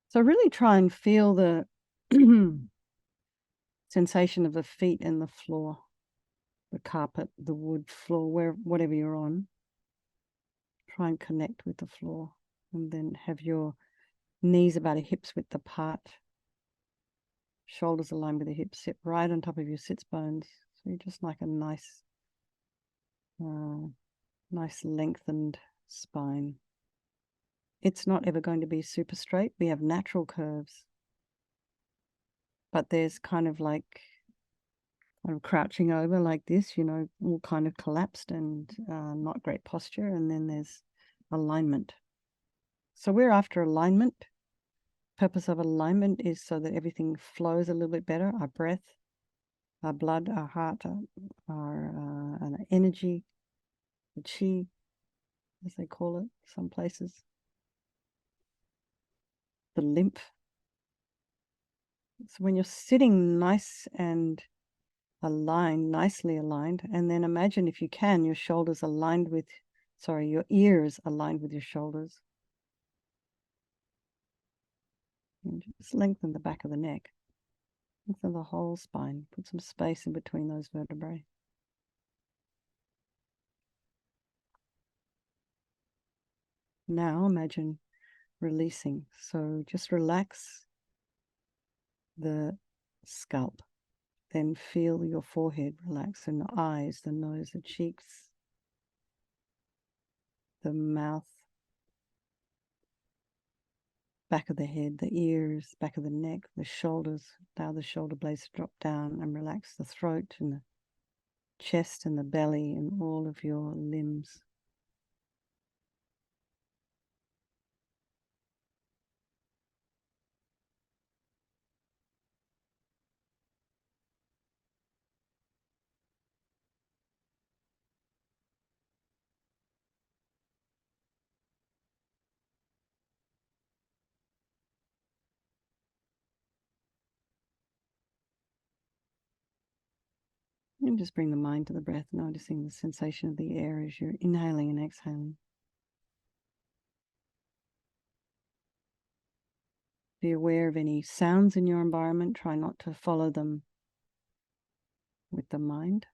So really try and feel the sensation of the feet and the floor, the carpet, the wood floor, whatever you're on. Try and connect with the floor, and then have your knees about a hip's width apart, shoulders aligned with the hips, sit right on top of your sits bones. So you're just like a nice lengthened spine. It's not ever going to be super straight. We have natural curves, but there's kind of crouching over like this, all kind of collapsed and not great posture. And then there's alignment. So we're after alignment. Purpose of alignment is so that everything flows a little bit better. Our breath, our blood, our heart, our energy, the chi, as they call it, some places, the lymph. So when you're sitting nice and aligned, nicely aligned, and then imagine, if you can, your shoulders aligned with, your ears aligned with your shoulders. And just lengthen the back of the neck. Lengthen the whole spine. Put some space in between those vertebrae. Now imagine releasing. So just relax the scalp. Then feel your forehead relax, and the eyes, the nose, the cheeks, the mouth, back of the head, the ears, back of the neck, the shoulders. Allow the shoulder blades to drop down, and relax the throat and the chest and the belly and all of your limbs. And just bring the mind to the breath, noticing the sensation of the air as you're inhaling and exhaling. Be aware of any sounds in your environment. Try not to follow them with the mind.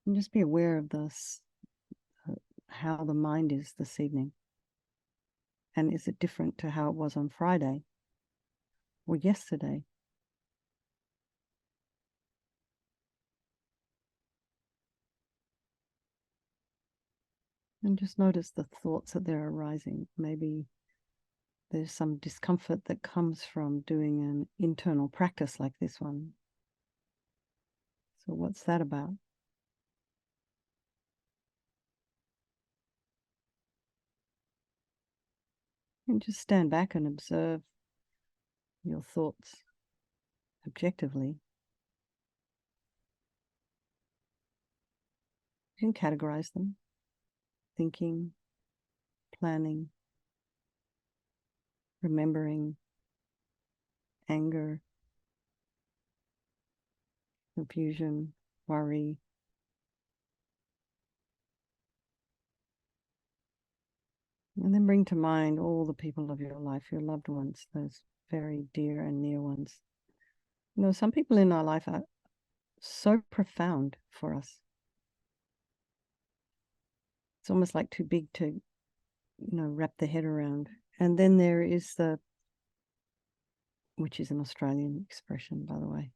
And just be aware of this, how the mind is this evening. And is it different to how it was on Friday or yesterday? And just notice the thoughts that they're arising. Maybe there's some discomfort that comes from doing an internal practice like this one. So what's that about? And just stand back and observe your thoughts objectively. You can categorize them: thinking, planning, remembering, anger, confusion, worry. And then bring to mind all the people of your life, your loved ones, those very dear and near ones. Some people in our life are so profound for us. It's almost like too big to, wrap the head around. And then there is which is an Australian expression, by the way,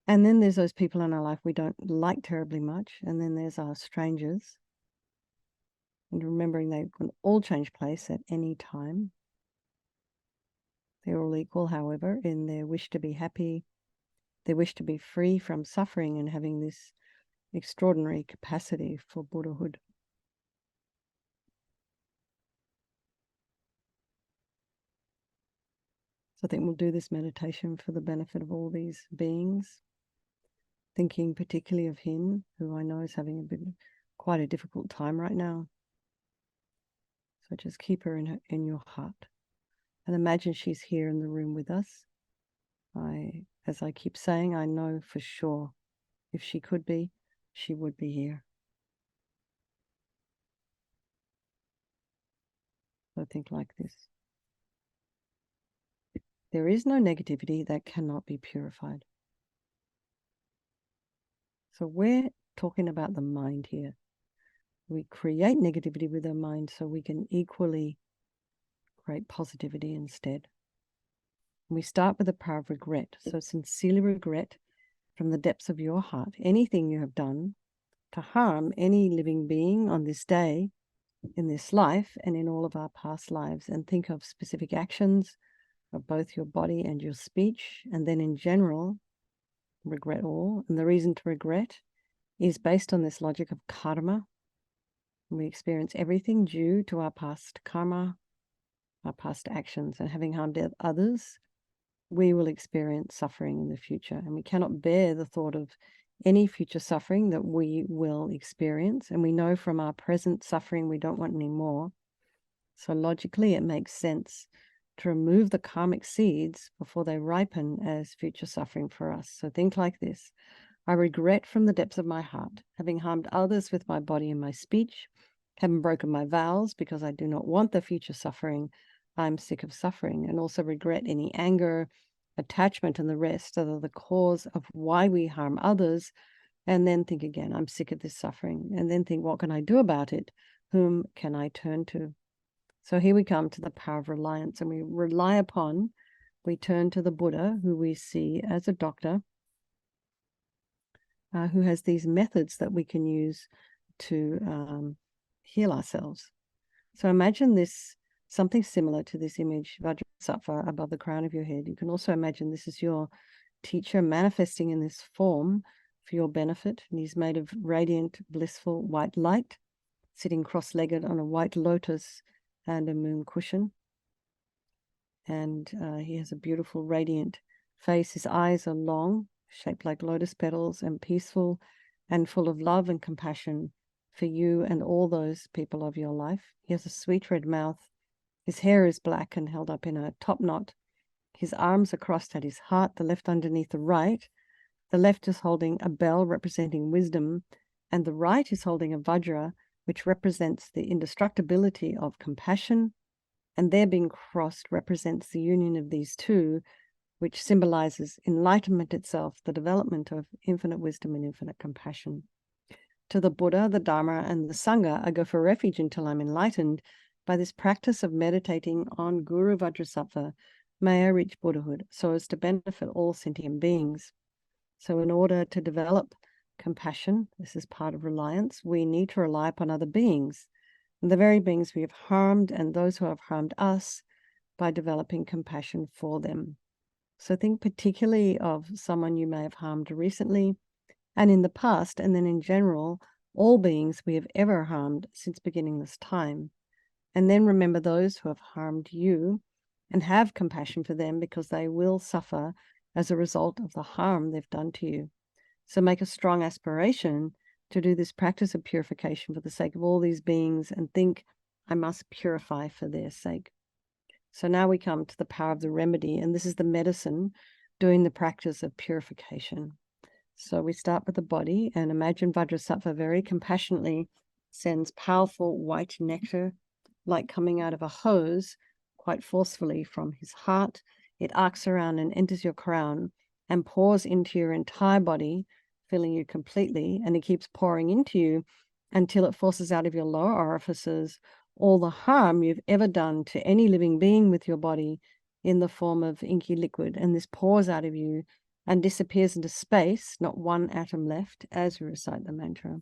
And then there's those people in our life we don't like terribly much. And then there's our strangers. And remembering they can all change place at any time. They're all equal, however, in their wish to be happy, their wish to be free from suffering and having this extraordinary capacity for Buddhahood. So I think we'll do this meditation for the benefit of all these beings, thinking particularly of him, who I know is having quite a difficult time right now. So just keep her in your heart. And imagine she's here in the room with us. As I keep saying, I know for sure if she could be, she would be here. So think like this. There is no negativity that cannot be purified. So we're talking about the mind here. We create negativity with our mind so we can equally create positivity instead. We start with the power of regret. So sincerely regret from the depths of your heart anything you have done to harm any living being on this day, in this life, and in all of our past lives. And think of specific actions of both your body and your speech. And then in general, regret all. And the reason to regret is based on this logic of karma. We experience everything due to our past karma, our past actions, and having harmed others, we will experience suffering in the future. And we cannot bear the thought of any future suffering that we will experience. And we know from our present suffering we don't want any more. So logically, it makes sense to remove the karmic seeds before they ripen as future suffering for us. So think like this. I regret from the depths of my heart, having harmed others with my body and my speech, having broken my vows because I do not want the future suffering. I'm sick of suffering, and also regret any anger, attachment, and the rest that are the cause of why we harm others. And then think again, I'm sick of this suffering. And then think, what can I do about it? Whom can I turn to? So here we come to the power of reliance, and we turn to the Buddha, who we see as a doctor, who has these methods that we can use to heal ourselves. So imagine this, something similar to this image, Vajrasattva above the crown of your head. You can also imagine this is your teacher manifesting in this form for your benefit. And he's made of radiant, blissful white light, sitting cross-legged on a white lotus and a moon cushion. And he has a beautiful, radiant face. His eyes are long, shaped like lotus petals, and peaceful and full of love and compassion for you and all those people of your life. He has a sweet red mouth. His hair is black and held up in a top knot. His arms are crossed at his heart, the left underneath the right. The left is holding a bell representing wisdom, and the right is holding a vajra, which represents the indestructibility of compassion. And their being crossed represents the union of these two, which symbolizes enlightenment itself, the development of infinite wisdom and infinite compassion. To the Buddha, the Dharma, and the Sangha, I go for refuge until I'm enlightened. By this practice of meditating on Guru Vajrasattva, may I reach Buddhahood so as to benefit all sentient beings. So in order to develop compassion, this is part of reliance, we need to rely upon other beings, and the very beings we have harmed and those who have harmed us, by developing compassion for them. So think particularly of someone you may have harmed recently and in the past, and then in general, all beings we have ever harmed since beginningless time. And then remember those who have harmed you and have compassion for them, because they will suffer as a result of the harm they've done to you. So make a strong aspiration to do this practice of purification for the sake of all these beings, and think, I must purify for their sake. So now we come to the power of the remedy, and this is the medicine doing the practice of purification. So we start with the body, and imagine Vajrasattva very compassionately sends powerful white nectar, like coming out of a hose, quite forcefully from his heart. It arcs around and enters your crown and pours into your entire body, filling you completely, and it keeps pouring into you until it forces out of your lower orifices all the harm you've ever done to any living being with your body in the form of inky liquid. And this pours out of you and disappears into space, not one atom left, as we recite the mantra.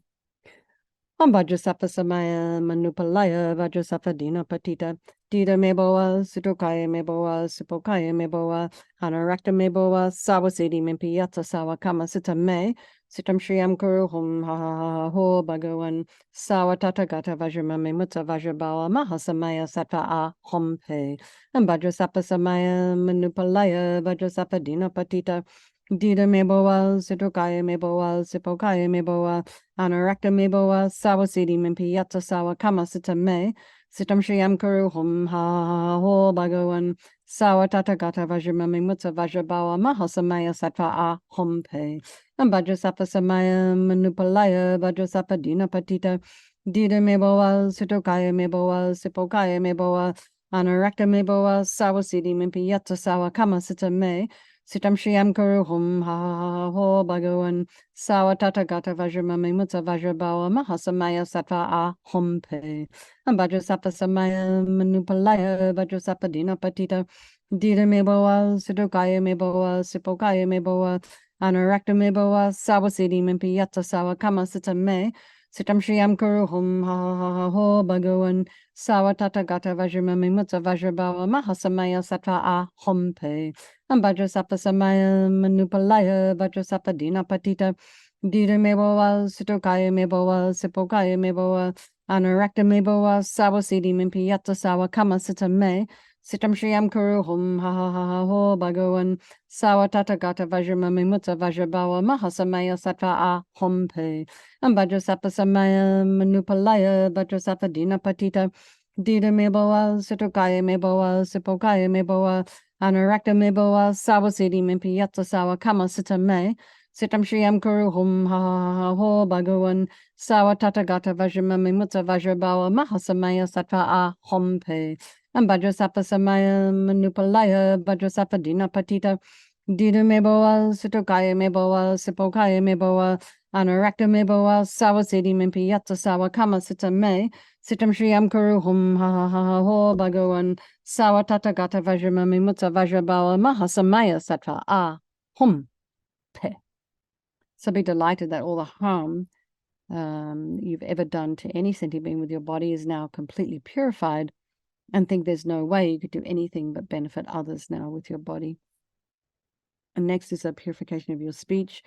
Om Vajrasattva Samaya Manupalaya Vajrasattva Dina Patita Dida Meboa Sutokaya Meboa Supokaya Meboa Anarakta Meboa Sawasidi Mimpiyata Sawa Kama Sita Me Sitam Shriyam Kuru Hum Ha Ha Ha Ho Bhagawan Sawa Tata Gata Vajramame Mutta Vajrabawa Mahasamaya Sattva A Hom Pe and Vajrasattva Samaya Manupalaya Vajrasattva Dina Patita Dida Meboa Sutokaya Meboa Supokaya Meboa Anarakta Meboa Sawasidi Mimpiyata Sawa Kama Sita Me Sitam Shriyam Kuru Hum Ha Ho Bhagawan Sawa Tata Gata Vajramami Mutta Vajrabawa Mahasamaya Sattva A Hom Pe and Vajrasattva Samaya Manupalaya Vajrasattva Dina Patita Dida Meboa Sutokaya Meboa Sipokaya Meboa Anarakta Meboa Sawasidi Mimpiyata Sawa Kama Sita Me Sitam Shriyam Kuru Hum Ha Ho Bhagawan Sawa Tata Gata Vajramami Mutta Vajrabawa Mahasamaya Sattva A Hom Pe and Vajrasattva Samaya Manupalaya Vajrasattva Dina Patita Dida Meboa Sudokaya Meboa Sipokaya Meboa Anarakta Meboa Sawasidi Mimpiyata Sawa Kama Sita Me Sitam Shriyam Kuru Hum Ha Ho Bhagawan Sawa Tata Gata Vajramami Mutta Vajrabawa Mahasamaya Sattva A Hom Pe and Vajrasattva Samaya Manupalaya Vajrasattva Dina Patita Dida Meboa Sutokaya Meboa Sipokaya Meboa Anarakta Meboa Sawasidi Mimpiyata Sawa Kama Sita Me Sitam Shriyam Kuru Hum Ha Ho Bhagawan Sawa Tata Gata Vajramami Mutta Vajrabawa Mahasamaya Sattva A Hom Pe and Vajrasattva Samaya Manupalaya Vajrasattva Dina Patita Dida Meboa Sutokaya Meboa Sipokaya Meboa Anarakta Meboa Sawasidi Mimpiyata Sawa Kama Sita Me Sitam Shriyam Kuru Hum Ha Ho Bhagawan Sawa Tata Gata Vajramami Mutta Vajrabawa Mahasamaya Sattva A Hom Pe and Vajrasattva Samaya Manupalaya Vajrasattva Dina Patita Dida Meboa Sutokaya Meboa Sipokaya Meboa Anarakta Meboa Sawasidi Mimpiyata Sawa Kama Sita Me Sitam Shriyam Kuru Hum Ha Ho Bhagawan Sawa Tata Gata Vajramami Mutta Vajrabawa Mahasamaya Sattva A Hom Pe. So be delighted that all the harm you've ever done to any sentient being with your body is now completely purified, and think there's no way you could do anything but benefit others now with your body. And next is a purification of your speech.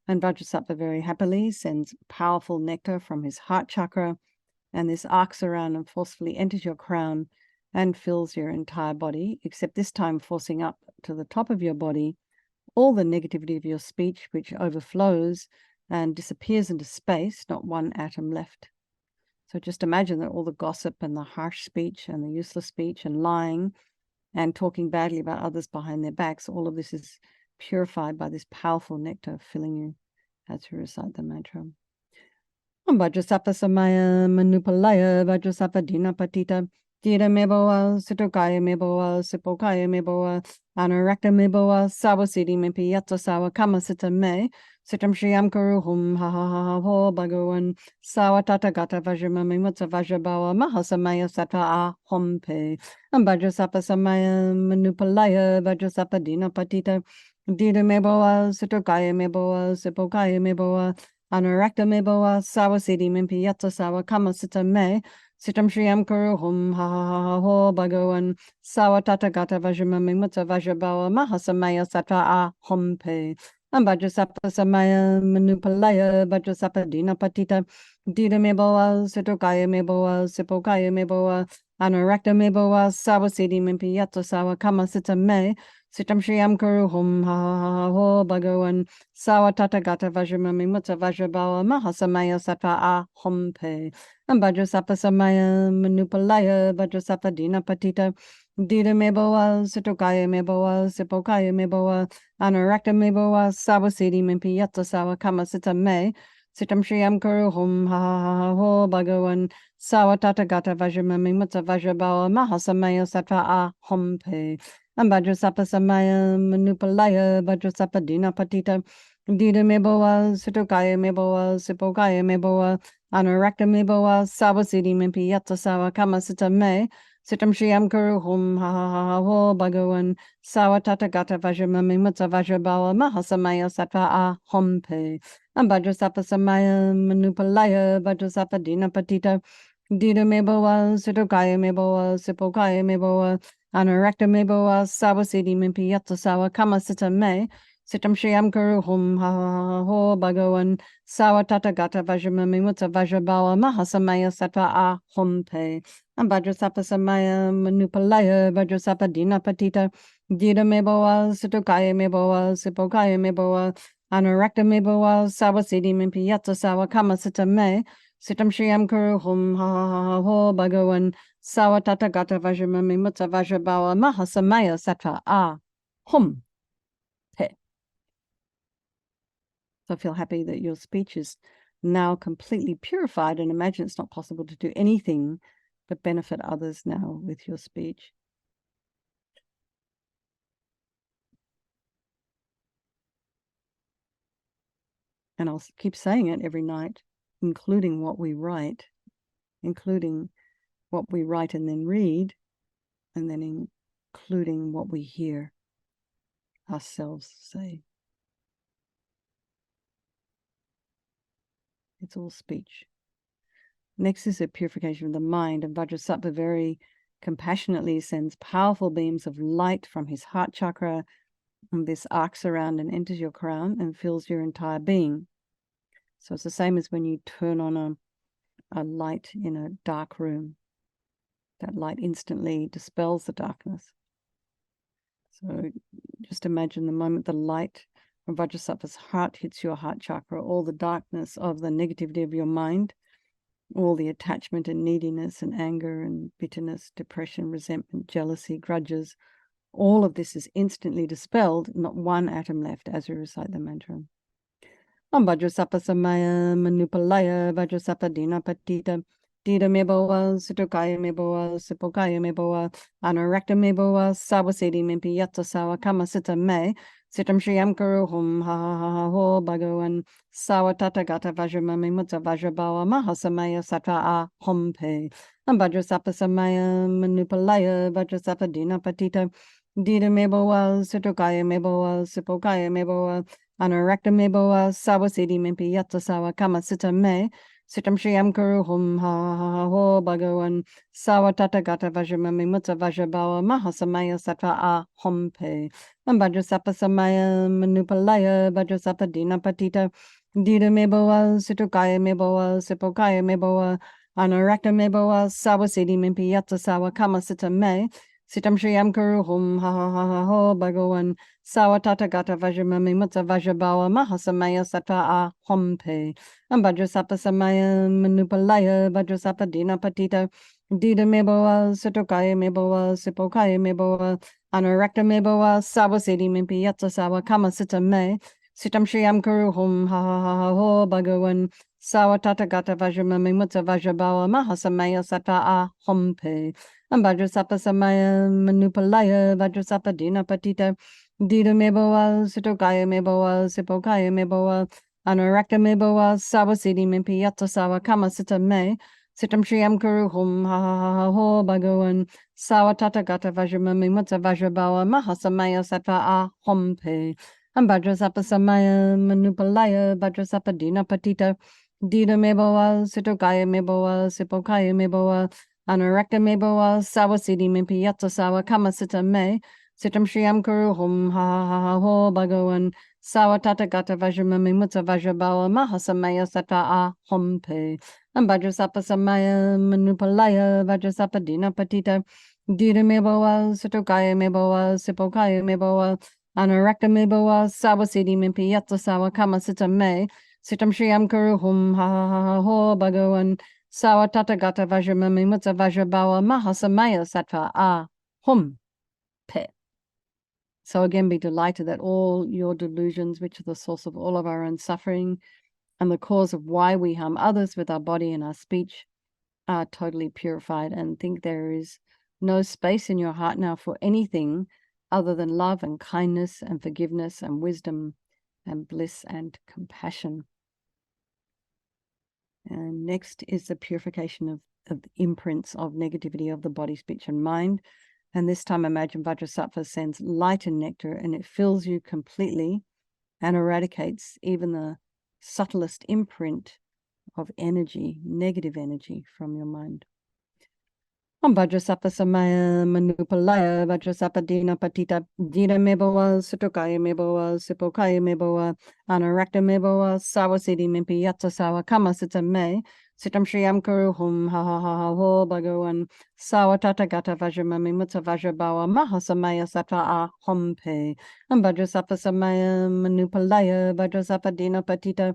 And Vajrasattva very happily sends powerful nectar from his heart chakra, and this arcs around and forcefully enters your crown and fills your entire body, except this time forcing up to the top of your body all the negativity of your speech, which overflows and disappears into space, not one atom left. So just imagine that all the gossip and the harsh speech and the useless speech and lying and talking badly about others behind their backs, all of this is purified by this powerful nectar filling you as you recite the mantra. Vajrasattva Samaya Manupalaya Vajrasattva Dina Patita Dida Meboa Sutokaya Meboa Sipokaya Meboa Anarakta Meboa Sawasidi Mimpiyata Sawa Kama Sita Me Sitam Shriyam Kuru Hum Ha Ho Bhagawan Sawa Tata Gata Vajramami Mutta Vajrabawa Mahasamaya Sattva A Hom Pe and Vajrasattva Samaya Manupalaya Vajrasattva Dina Patita Dida Meboa Sutokaya Meboa Sipokaya Meboa Anarakta Meboa Sawasidi Mimpiyata Sawa Kama Sita Me Sitam Shriyam Kuru Hum Ha Ho Bhagawan Sawa Tata Gata Vajramami Mutta Vajrabawa Mahasamaya Sattva A Hom Pe and Vajrasattva Samaya Manupalaya Vajrasattva Dina Patita Dida Meboa Sutokaya Meboa Sipokaya Meboa Anarakta Meboa Sawasidi Mimpiyata Sawa Kama Sita Me Sitam Shriyam Kuru Hum Ha Ho Bhagawan Sawa Tata Gata Vajramami Mutta Vajrabawa Mahasamaya Sattva A Hom Pe and Vajrasattva Samaya Manupalaya Vajrasattva Dina Patita Dida Meboa Sutokaya Meboa Sipokaya Meboa Anarakta Meboa Sawasidi Mimpiyata Sawa Kama Sita Me Sitam Shriyam Kuru Hum Ha Ho Bhagawan Sawa Tata Gata Vajramami Mutta Vajrabawa Mahasamaya Sattva A Hom Pe and Vajrasattva Samaya Manupalaya Vajrasattva Dina Patita Dida Meboa Sutokaya Meboa Sipokaya Meboa Anarakta Meboa Sawasidi Mimpiyata Sawa Kama Sita Me Sitam Shriam Kuru Hum Ha Ha Ha Ho Bhagavan Sawa Tata Gata Vajramami Mutsa Vajrabawa Mahasamaya Sattva A Hom Pe Ambhadrasapa Samaya Manupalaya Vajrasapa Dina Patita Dida Meboa Sitokaya Meboa Sipokaya Meboa Anarakta Meboa Sawasidi Mimpi Yatsa Sawa Kama Sita Me Sitam Shriam Kuru Hum Ha Ha Ha Ho Bhagavan Sawa Tata Gata Vajramami Mutsa Vajrabawa Mahasamaya Sattva A Hom Pe Vajrasapa Samaya Manupalaya Vajrasapa Dina Patita Dida Meboa Sitokaya Meboa Sipokaya Meboa Anarakta Meboa Sawasidi Mimpi Yatsa Sawa Kama Sita Me Sitam Shriam Kuru Hum Ha Ha Ha Ho Bhagavan Sawa Tata Gata Vajramami Mutsa Vajrabawa Mahasamaya Sattva A Hum Pe. So I feel happy that your speech is now completely purified, and imagine it's not possible to do anything but benefit others now with your speech. And I'll keep saying it every night, including what we write, including what we write and then read, and then including what we hear ourselves say. It's all speech. Next is a purification of the mind, and Vajrasattva very compassionately sends powerful beams of light from his heart chakra, and this arcs around and enters your crown and fills your entire being. So it's the same as when you turn on a light in a dark room. That light instantly dispels the darkness. So just imagine the moment the light from Vajrasattva's heart hits your heart chakra, all the darkness of the negativity of your mind, all the attachment and neediness and anger and bitterness, depression, resentment, jealousy, grudges, all of this is instantly dispelled, not one atom left as we recite the mantra. Vajrasapa Samaya Manupalaya Vajrasapa Dina Patita Dida Meboa Sitokaya Meboa Sipokaya Meboa Anarakta Meboa Sawasedi Mimpi Yatsa Sawa Kama Sita Me Sitam Shriam Kuru Hum Ha Ha Ha Ha Ho Bhagavan Sawa Tata Gata Vajramami Mutsa Vajrabawa Mahasamaya Sattva A Hom Pe Vajrasapa Samaya Manupalaya Vajrasapa Dina Patita Dida Meboa Sitokaya Meboa Sipokaya Meboa Anarakta Meboa Sawasedi Mimpi Yatsa Sawa Kama Sita Me Sitam Shriam Kuru Hum Ha Ha Ha Ho Bhagavan Sawa Tata Gata Vajramami Mutsa Vajrabawa Mahasamaya Sattva A Hom Pe Vajrasapa Samaya Manupalaya Vajrasapa Dina Patita Dida Meboa Sitokaya Meboa Sipokaya Meboa Anarakta Meboa Sawasedi Mimpi Yatsa Sawa Kama Sita Me Sitam Shriam Kuru Hum Ha Ha Ha Ha Ho Bhagavan Sawa Tata Gata Vajramami Mutsa Vajrabawa Mahasamaya Sattva A Hom Pe Vajrasapa Samaya Manupalaya Vajrasapa Dina Patita Dida Meboa Sitokaya Meboa Sipokaya Meboa Anarakta Meboa Sawasedi Mimpi Yatsa Sawa Kama Sita Me Sitam Shriam Kuru Hum Ha Ha Ha Ha Ho Bhagavan Sawa Tata Gata Vajramami Mutsa Vajrabawa Mahasamaya Sattva A Hom Pe Vajrasapa Samaya Manupalaya Vajrasapa Dina Patita Dida Meboa Sitokaya Meboa Sipokaya Meboa Anarakta Meboa Sawasedi Mimpi Yatsa Sawa Kama Sita Me Sitam Shriam Kuru Hum Ha Ha Ha Ha Ho Bhagavan Sawa Tata Gata Vajramami Mutsa Vajrabawa Mahasamaya Sattva A Hom Pe Vajrasapa Samaya Manupalaya Vajrasapa Dina Patita Dida Meboa Sitokaya Meboa Sipokaya Meboa Anarakta Meboa Sawasedi Mimpi Yatsa Sawa Kama Sita Me Sitam Shriam Kuru Hum Ha Ha Ha Ha Ho Bhagavan Sawa Tata Gata Vajramami Mutsa Vajrabawa Mahasamaya Sattva A Hom Pe Vajrasapa Samaya Manupalaya Vajrasapa Dina Patita Dida Meboa Sitokaya Meboa Sipokaya Meboa Anarakta Meboa Sawasedi Mimpi Yatsa Sawa Kama Sita Me Sitam Shriam Kuru Hum Ha Ha Ha Ha Ho Bhagavan Sawa Tata Gata Vajramami Mutsa Vajrabawa Mahasamaya Sattva A Hom Pe. So again, be delighted that all your delusions, which are the source of all of our own suffering and the cause of why we harm others with our body and our speech, are totally purified, and think there is no space in your heart now for anything other than love and kindness and forgiveness and wisdom and bliss and compassion. And next is the purification of the imprints of negativity of the body, speech, and mind. And this time, imagine Vajrasattva sends light and nectar, and it fills you completely and eradicates even the subtlest imprint of energy, negative energy from your mind. Om Vajrasattva Samaya Manupalaya Vajrasattva Dina Patita Dina Meboa Sutokaya Meboa Sipokaya Meboa Anarakta Meboa Sawasidi Mimpi Yatsa Sawa Kama Sita Me Sitam Shriyam Kuru Hum Ha Ha Ha Ha Ho Bhagawan Sawa Tata Gata Vajramami Mutsa Vajrabawa Mahasamaya Sattva A Hompe Om Vajrasattva Samaya Manupalaya Vajrasattva Dina Patita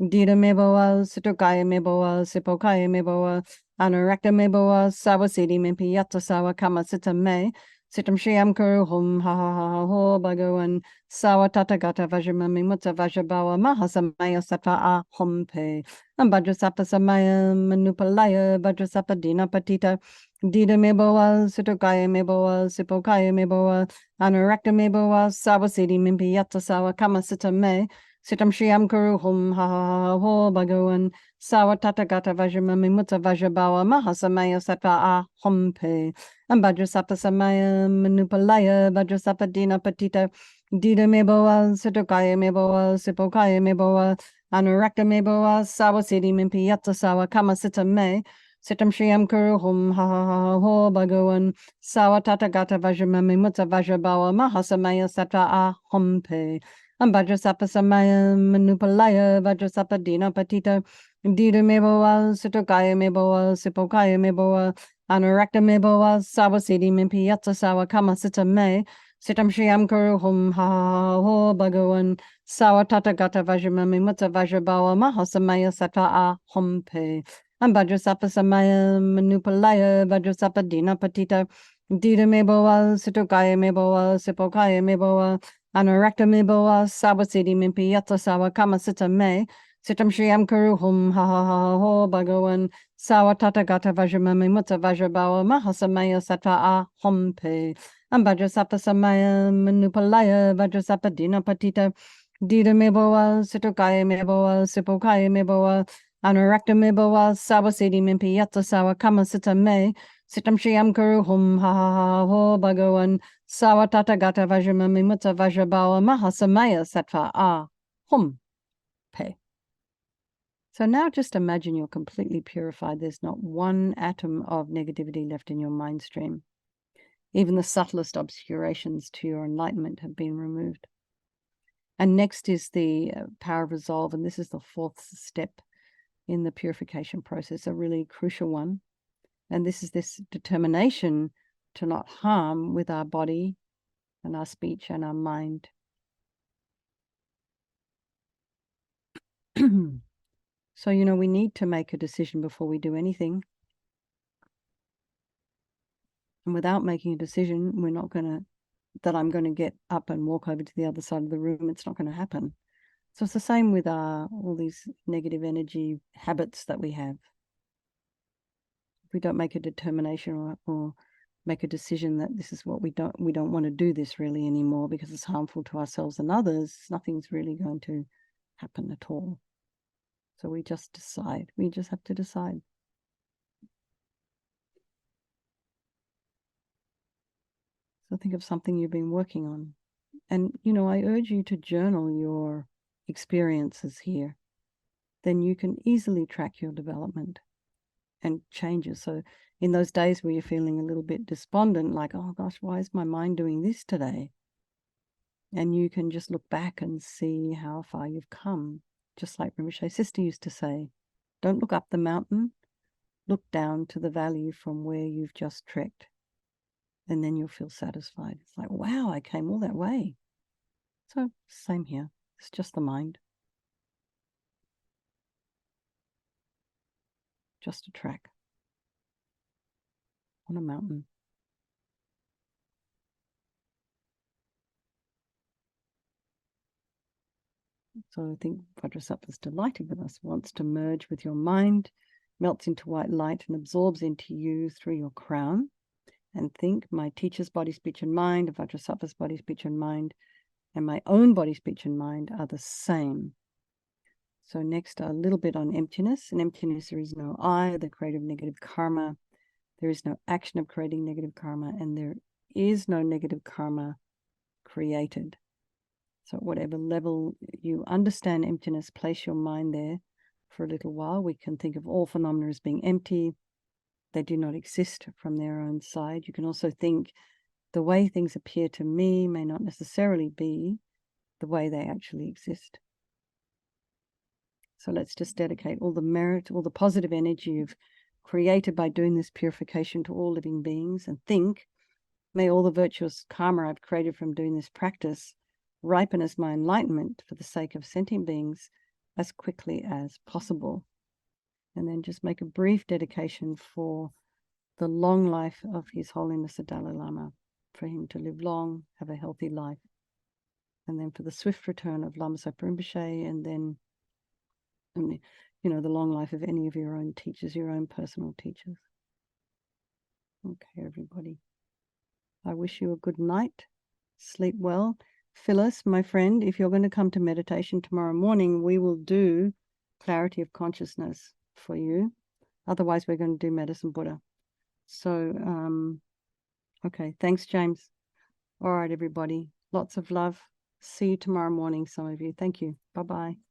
Dina Meboa Sutokaya Meboa Sipokaya Meboa Anarakta Meboa Sawasidi Mimpi Yatsa Sawa Kama Sita Me Sitam Shriyam Kuru Hum Ha Ha Ha Ha Ho Bhagawan Sawa Tata Gata Vajramami Mutsa Vajrabawa Mahasamaya Sattva A Hompe Am Vajrasattva Samaya Manupalaya Vajrasattva Dina Patita Dida Meboa Sutokaya Meboa Sipokaya Meboa Anarakta Meboa Sawasidi Mimpi Yatsa Sawa Kama Sita Me Sitam Shriyam Kuru Hum Ha Ha Ha Ho Bhagawan Sawa Tata Gata Vajramami Mutsa Vajrabawa Mahasamaya Sattva A Hompe Am Vajrasattva Samaya Manupalaya Vajrasattva Dina Patita Dida Meboa Sutokaya Meboa Sipokaya Meboa Anurakta Meboa Sawasidi Mimpi Yatsa Sawa Kama Sita Me Sitam Shriyam Kuru Hum Ha Ha Ha Ho Bhagawan Sawa Tata Gata Vajramami Mutsa Vajrabawa Mahasamaya Sattva A Hompe Am Vajrasattva Samaya Manupalaya Vajrasattva Dina Patita Dida Meboa Sutokaya Meboa Sipokaya Meboa Anurakta Meboa Sawasidi Mimpi Yatsa Sawa Kama Sita Me Sitam Shriyam Kuru Hum Ha Ha Ha Ho Bhagawan Sawa Tata Gata Vajramami Mutsa Vajrabawa Mahasamaya Sattva A Hompe Am Vajrasattva Samaya Manupalaya Vajrasattva Dina Patita Dida Meboa Sutokaya Meboa Sipokaya Meboa Anurakta Meboa Sawasidi Mimpi Yatsa Sawa Kama Sita Me Sitam Shriyam Kuru Hum Ha Ha Ha Ho Bhagawan Sawa Tata Gata Vajramami Mutsa Vajrabawa Mahasamaya Sattva A Hompe Am Vajrasattva Samaya Manupalaya Vajrasattva Dina Patita Dida Meboa Sutokaya Meboa Sipokaya Meboa Anurakta Meboa Sawasidi Mimpi Yatsa Sawa Kama Sita Me Sitam Shriyam Kuru Hum Ha Ha Ha Ho Bhagawan Sawa Tata Gata Vajramami Mutsa Vajrabawa Mahasamaya Sattva A Hompe. So now just imagine you're completely purified. There's not one atom of negativity left in your mind stream. Even the subtlest obscurations to your enlightenment have been removed. And next is the power of resolve. And this is the fourth step in the purification process, a really crucial one. And this is this determination to not harm with our body and our speech and our mind. So, we need to make a decision before we do anything. And without making a decision, that I'm going to get up and walk over to the other side of the room. It's not going to happen. So it's the same with all these negative energy habits that we have. If we don't make a determination or make a decision that this is what we don't want to do this really anymore because it's harmful to ourselves and others, nothing's really going to happen at all. So we just decide. We just have to decide. So think of something you've been working on. And, I urge you to journal your experiences here. Then you can easily track your development and changes. So in those days where you're feeling a little bit despondent, like, oh gosh, why is my mind doing this today? And you can just look back and see how far you've come. Just like Rinpoche's sister used to say, don't look up the mountain, look down to the valley from where you've just trekked. And then you'll feel satisfied. It's like, wow, I came all that way. So same here. It's just the mind. Just a track on a mountain. So I think Vajrasattva is delighted with us, wants to merge with your mind, melts into white light and absorbs into you through your crown. And think, my teacher's body, speech, and mind, Vajrasattva's body, speech, and mind, and my own body, speech, and mind are the same. So next, a little bit on emptiness. In emptiness, there is no I, the creative negative karma. There is no action of creating negative karma, and there is no negative karma created. So at whatever level you understand emptiness, place your mind there for a little while. We can think of all phenomena as being empty. They do not exist from their own side. You can also think the way things appear to me may not necessarily be the way they actually exist. So let's just dedicate all the merit, all the positive energy you've created by doing this purification to all living beings, and think, may all the virtuous karma I've created from doing this practice ripen as my enlightenment for the sake of sentient beings as quickly as possible. And then just make a brief dedication for the long life of His Holiness the Dalai Lama, for him to live long, have a healthy life. And then for the swift return of Lama Zopa Rinpoche, and then, you know, the long life of any of your own teachers, your own personal teachers. Okay, everybody. I wish you a good night. Sleep well. Phyllis, my friend, if you're going to come to meditation tomorrow morning, we will do clarity of consciousness for you. Otherwise, we're going to do Medicine Buddha. So, okay. Thanks, James. All right, everybody. Lots of love. See you tomorrow morning, some of you. Thank you. Bye-bye.